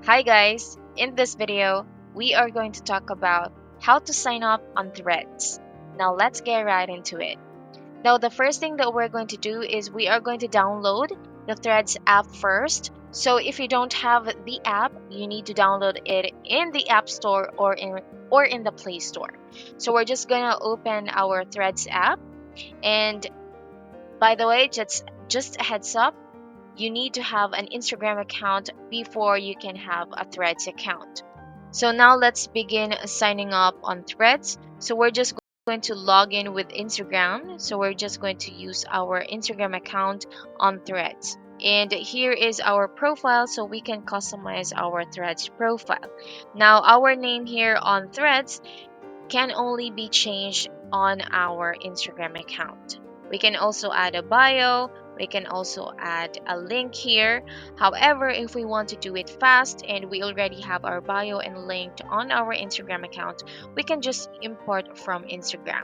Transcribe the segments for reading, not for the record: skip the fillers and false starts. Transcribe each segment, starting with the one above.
Hi guys! In this video, we are going to talk about how to sign up on Threads. Now let's get right into it. Now the first thing that we're going to do is we are going to download the Threads app first. So if you don't have the app, you need to download it in the App Store or in the Play Store. So we're just going to open our Threads app, and by the way, just a heads up, you need to have an Instagram account before you can have a Threads account. So now let's begin signing up on Threads. So we're just going to log in with Instagram. So we're just going to use our Instagram account on Threads. And here is our profile, so we can customize our Threads profile. Now, our name here on Threads can only be changed on our Instagram account. We can also add a bio, we can also add a link here. However, if we want to do it fast and we already have our bio and linked on our Instagram account, we can just import from Instagram.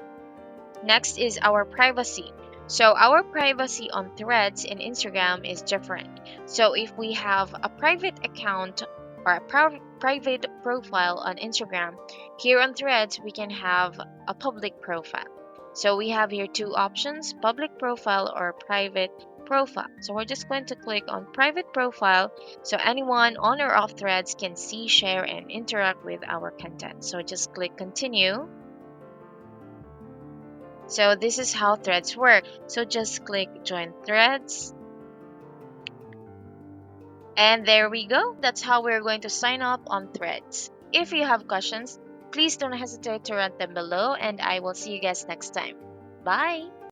Next is our privacy. So our privacy on Threads and Instagram is different. So if we have a private account or a private profile on Instagram, here on Threads we can have a public profile. So we have here two options, public profile or private profile. So we're just going to click on private profile so anyone on or off Threads can see, share, and interact with our content. So just click continue. So this is how Threads work. So just click join Threads. And there we go. That's how we're going to sign up on Threads. If you have questions, please don't hesitate to write them below, and I will see you guys next time. Bye!